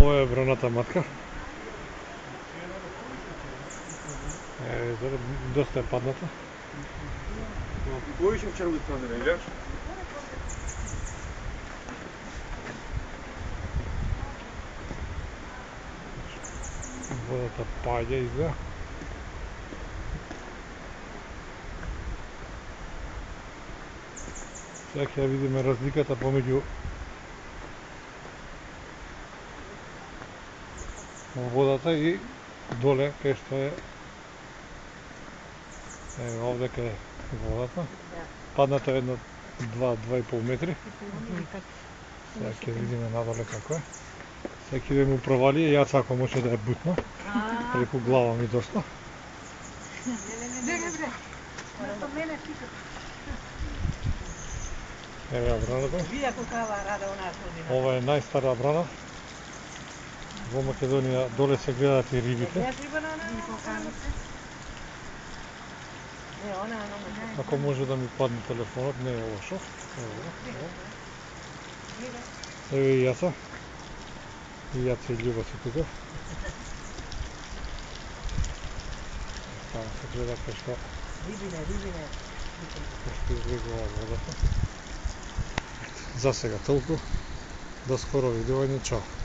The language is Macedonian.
Ова е браната матка. Доста е падната. Кој ќе вчера падне, не гледаш? Водата паѓа изгледа. Сега ќе видиме разликата помеѓу водата и доле кај што е овде кај водата. Падната е едно 2,5 метри. Сега ќе видиме надоле како е. Сега ќе идеме у провалие, јас ако може да е бутно. Преку глава ми доста. Еве ја браната. Ова е најстара брана. Во Македонија доле се гледаат и рибите. Ако може да ми падне телефонот, не е лошо. Еве и јаса. И јаца и Љуба се тука. Таму се гледа кај што излегува водата. За сега толку. До скоро видување, чао.